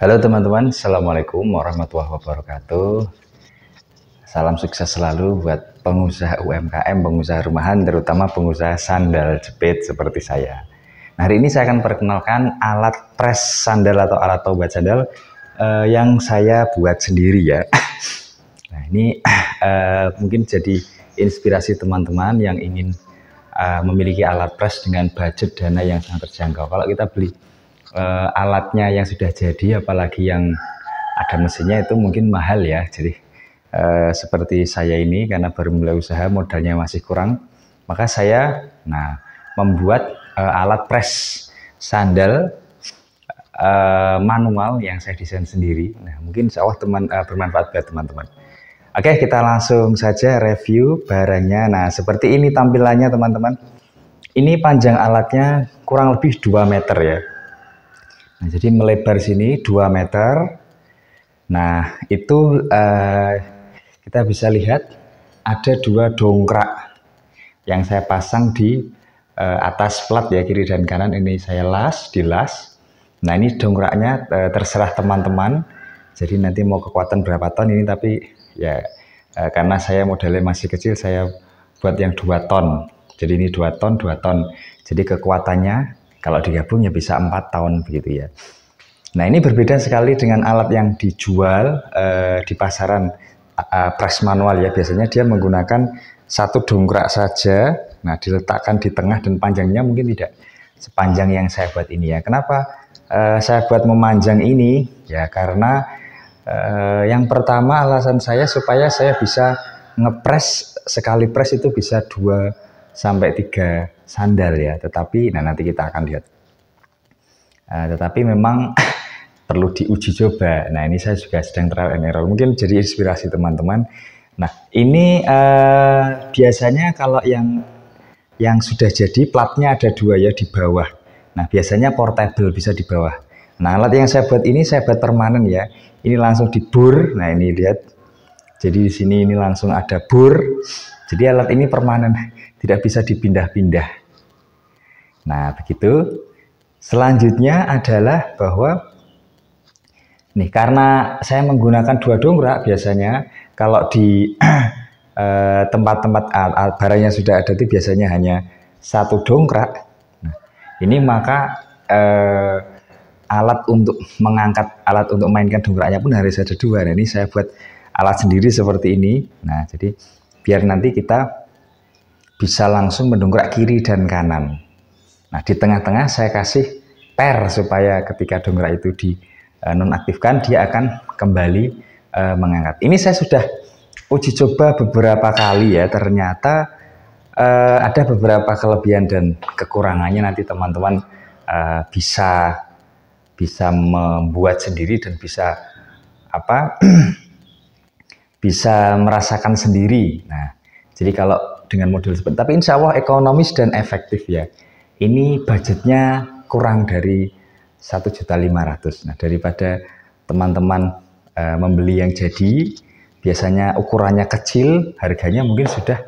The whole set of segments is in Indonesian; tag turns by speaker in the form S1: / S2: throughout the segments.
S1: Halo teman-teman, Assalamualaikum warahmatullahi wabarakatuh. Salam sukses selalu buat pengusaha UMKM, pengusaha rumahan, terutama pengusaha sandal jepit seperti saya. Nah, hari ini saya akan perkenalkan alat pres sandal atau alat tobat sandal yang saya buat sendiri ya. Nah, ini mungkin jadi inspirasi teman-teman yang ingin memiliki alat pres dengan budget dana yang sangat terjangkau. Kalau kita beli alatnya yang sudah jadi, apalagi yang ada mesinnya, itu mungkin mahal ya. Jadi seperti saya ini, karena baru mulai usaha, modalnya masih kurang, maka saya membuat alat pres sandal manual yang saya desain sendiri. Nah, mungkin insya Allah bermanfaat buat teman-teman. Oke, kita langsung saja review barangnya. Nah, seperti ini tampilannya teman-teman. Ini panjang alatnya kurang lebih 2 meter ya. Nah, jadi melebar sini 2 meter. Nah, itu kita bisa lihat ada 2 dongkrak yang saya pasang di atas plat ya, kiri dan kanan. Ini saya dilas. Nah, ini dongkraknya terserah teman-teman. Jadi nanti mau kekuatan berapa ton ini, tapi ya karena saya modelnya masih kecil, saya buat yang 2 ton. Jadi ini 2 ton, 2 ton. Jadi kekuatannya kalau digabung ya bisa 4 tahun begitu ya. Nah, ini berbeda sekali dengan alat yang dijual di pasaran pres manual ya. Biasanya dia menggunakan 1 dongkrak saja. Nah, diletakkan di tengah dan panjangnya mungkin tidak sepanjang yang saya buat ini ya. Kenapa saya buat memanjang ini? Ya karena yang pertama alasan saya supaya saya bisa ngepres, sekali pres itu bisa 2 sampai 3 sandal ya. Tetapi nanti kita akan lihat. Tetapi memang perlu diuji coba. Nah, ini saya juga sedang trial and error. Mungkin jadi inspirasi teman-teman. Nah, ini biasanya kalau yang sudah jadi platnya ada 2 ya di bawah. Nah, biasanya portable bisa di bawah. Nah, alat yang saya buat ini saya buat permanen ya. Ini langsung dibur. Nah, ini lihat. Jadi di sini ini langsung ada bur. Jadi alat ini permanen, tidak bisa dipindah-pindah. Nah, begitu. Selanjutnya adalah bahwa nih, karena saya menggunakan 2 dongkrak, biasanya kalau di tempat-tempat barang yang sudah ada itu biasanya hanya 1 dongkrak. Nah, ini maka alat untuk mengangkat, alat untuk mainkan dongkraknya pun harus ada 2. Nah, ini saya buat alat sendiri seperti ini. Nah, jadi biar nanti kita bisa langsung mendongkrak kiri dan kanan. Nah, di tengah-tengah saya kasih per supaya ketika dongkrak itu dinonaktifkan, dia akan kembali mengangkat. Ini saya sudah uji coba beberapa kali ya. Ternyata ada beberapa kelebihan dan kekurangannya. Nanti teman-teman bisa membuat sendiri dan bisa bisa merasakan sendiri. Nah, jadi kalau dengan model seperti, tapi insya Allah ekonomis dan efektif ya. Ini budgetnya kurang dari 1.500.000. Nah, daripada teman-teman membeli yang jadi, biasanya ukurannya kecil, harganya mungkin sudah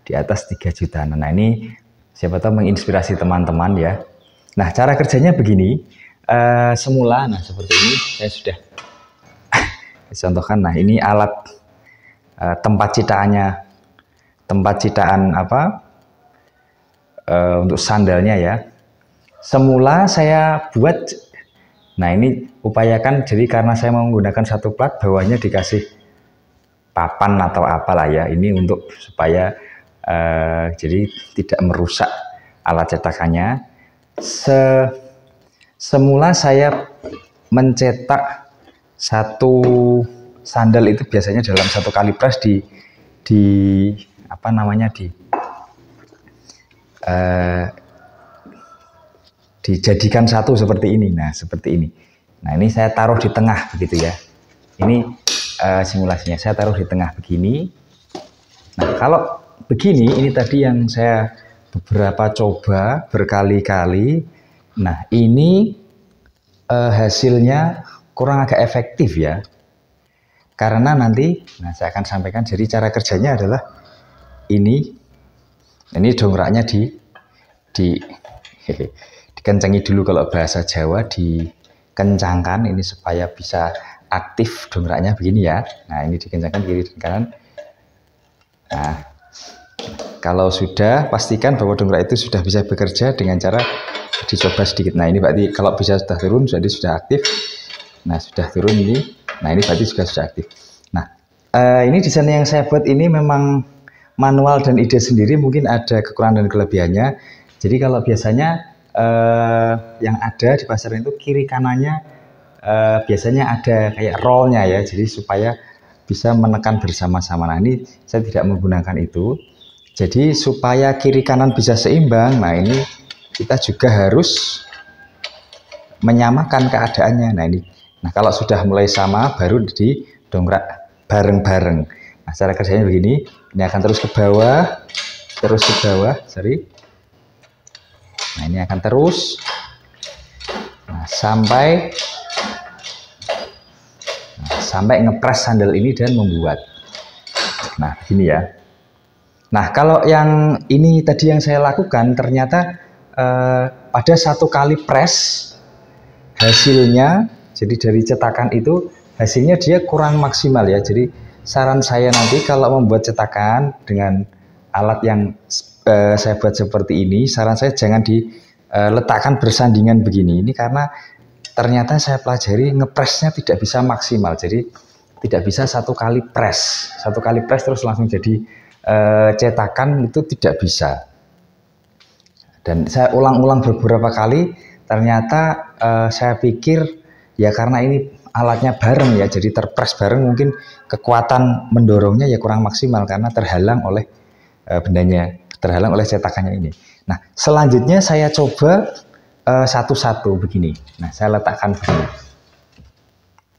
S1: di atas 3 juta. Nah, ini siapa tahu menginspirasi teman-teman ya. Nah, cara kerjanya begini. Semula, nah seperti ini saya sudah contohkan. Nah, ini alat tempat citaan untuk sandalnya ya. Semula saya buat, nah ini upayakan, jadi karena saya menggunakan 1 plat, bawahnya dikasih papan atau apalah ya, ini untuk supaya jadi tidak merusak alat cetakannya. Semula saya mencetak 1 sandal itu biasanya dalam 1 kali pres dijadikan 1 seperti ini. Nah, seperti ini. Nah, ini saya taruh di tengah begitu ya. Ini simulasinya, saya taruh di tengah begini. Nah, kalau begini, ini tadi yang saya beberapa coba berkali-kali. Nah, ini hasilnya kurang agak efektif ya. Karena nanti, nah saya akan sampaikan, jadi cara kerjanya adalah ini dongkraknya dikencengi dulu, kalau bahasa Jawa kencangkan ini supaya bisa aktif dongkraknya begini ya. Nah ini dikencangkan kiri dan kanan. Nah kalau sudah, pastikan bahwa dongkrak itu sudah bisa bekerja dengan cara dicoba sedikit. Nah ini berarti kalau bisa sudah turun, jadi sudah aktif. Nah sudah turun ini, nah ini berarti juga sudah aktif. Nah ini desain yang saya buat ini memang manual dan ide sendiri, mungkin ada kekurangan dan kelebihannya. Jadi kalau biasanya yang ada di pasaran itu kiri kanannya biasanya ada kayak rollnya ya, jadi supaya bisa menekan bersama-sama. Nah ini saya tidak menggunakan itu. Jadi supaya kiri kanan bisa seimbang, nah ini kita juga harus menyamakan keadaannya. Nah ini, nah kalau sudah mulai sama baru didongkrak bareng-bareng. Nah cara kerjanya begini, ini akan terus ke bawah, sorry. Nah ini akan terus, nah, sampai ngepres sandal ini dan membuat. Nah begini ya. Nah kalau yang ini tadi yang saya lakukan ternyata pada satu kali press hasilnya, jadi dari cetakan itu hasilnya dia kurang maksimal ya. Jadi saran saya nanti kalau membuat cetakan dengan alat yang saya buat seperti ini, saran saya jangan diletakkan bersandingan begini. Ini karena ternyata saya pelajari ngepresnya tidak bisa maksimal. Jadi tidak bisa satu kali press terus langsung jadi cetakan, itu tidak bisa. Dan saya ulang-ulang beberapa kali, ternyata saya pikir ya karena ini alatnya bareng ya, jadi terpres bareng, mungkin kekuatan mendorongnya ya kurang maksimal karena terhalang oleh bendanya, terhalang oleh cetakannya ini. Nah selanjutnya saya coba satu-satu begini. Nah saya letakkan begini.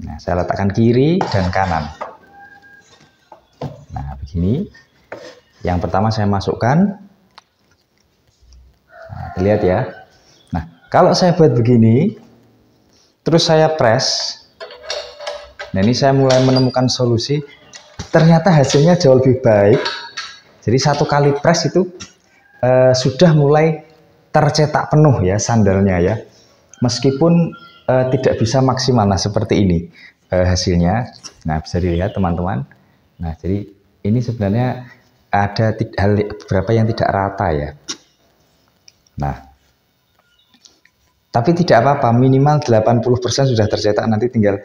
S1: Nah saya letakkan kiri dan kanan. Nah begini. Yang pertama saya masukkan. Nah, terlihat ya. Nah, kalau saya buat begini, terus saya press. Nah, ini saya mulai menemukan solusi. Ternyata hasilnya jauh lebih baik. Jadi satu kali press itu sudah mulai tercetak penuh ya sandalnya ya. Meskipun tidak bisa maksimal. Nah, seperti ini hasilnya. Nah, bisa dilihat teman-teman. Nah, jadi ini sebenarnya ada beberapa yang tidak rata ya. Nah, tapi tidak apa-apa, minimal 80% sudah tercetak, nanti tinggal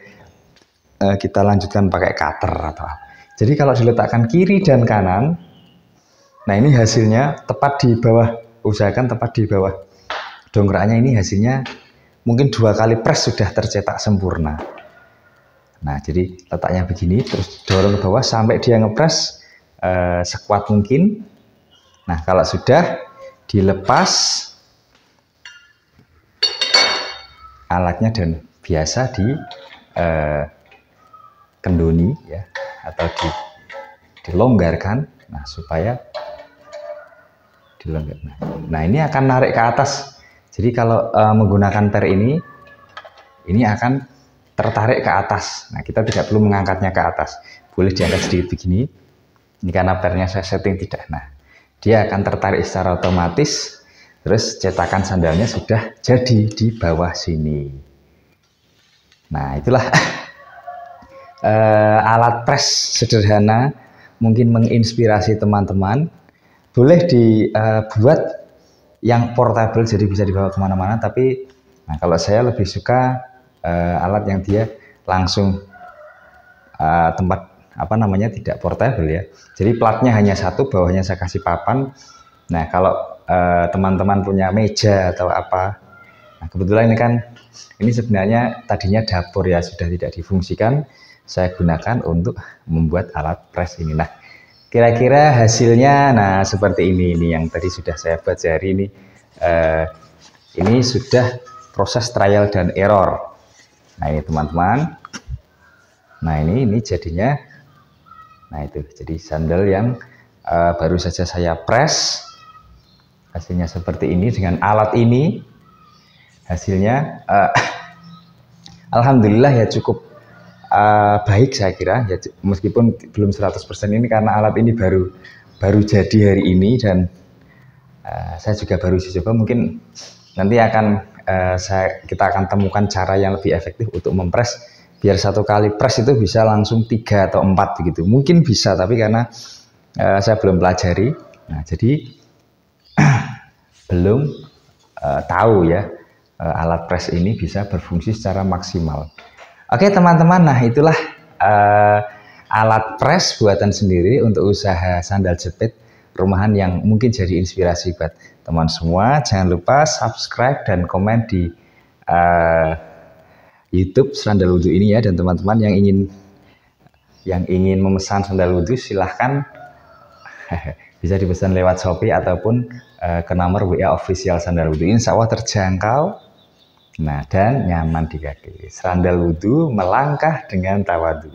S1: kita lanjutkan pakai cutter atau apa. Jadi kalau diletakkan kiri dan kanan, nah ini hasilnya tepat di bawah, usahakan tepat di bawah dongkraknya, ini hasilnya mungkin 2 kali press sudah tercetak sempurna. Nah jadi letaknya begini, terus dorong ke bawah sampai dia ngepres sekuat mungkin. Nah kalau sudah dilepas alatnya dan biasa di kendoni ya, atau dilonggarkan, nah supaya dilonggarkan. Nah ini akan narik ke atas. Jadi kalau menggunakan per ini akan tertarik ke atas. Nah kita tidak perlu mengangkatnya ke atas, boleh diangkat sedikit begini. Ini karena pernya saya setting tidak. Nah, dia akan tertarik secara otomatis. Terus cetakan sandalnya sudah jadi di bawah sini. Nah, itulah alat press sederhana, mungkin menginspirasi teman-teman. Boleh dibuat yang portable, jadi bisa dibawa kemana-mana. Tapi, nah, kalau saya lebih suka alat yang dia langsung tempat tidak portable ya. Jadi platnya hanya satu, bawahnya saya kasih papan. Nah kalau teman-teman punya meja atau apa, nah kebetulan ini sebenarnya tadinya dapur ya, sudah tidak difungsikan, saya gunakan untuk membuat alat press ini. Nah kira-kira hasilnya nah seperti ini yang tadi sudah saya buat sehari ini. Ini sudah proses trial dan error. Nah ini teman-teman, nah ini jadinya. Nah itu jadi sandal yang baru saja saya press, hasilnya seperti ini dengan alat ini. Hasilnya alhamdulillah ya cukup baik saya kira ya, meskipun belum 100% ini karena alat ini baru jadi hari ini dan saya juga baru coba, mungkin nanti akan kita akan temukan cara yang lebih efektif untuk mempres, biar satu kali press itu bisa langsung 3 atau 4 begitu. Mungkin bisa, tapi karena saya belum pelajari, nah jadi belum tahu ya alat press ini bisa berfungsi secara maksimal. Oke teman-teman, nah itulah alat press buatan sendiri untuk usaha sandal jepit rumahan yang mungkin jadi inspirasi buat teman semua. Jangan lupa subscribe dan komen di YouTube Sandal Wudhu ini ya. Dan teman-teman yang ingin memesan sandal wudhu silahkan bisa dipesan lewat Shopee ataupun ke nomor WA official Sandal Wudhu. Insya Allah terjangkau, nah dan nyaman di kaki. Sandal wudhu melangkah dengan tawadu.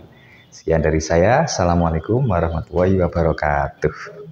S1: Sekian dari saya. Assalamualaikum warahmatullahi wabarakatuh.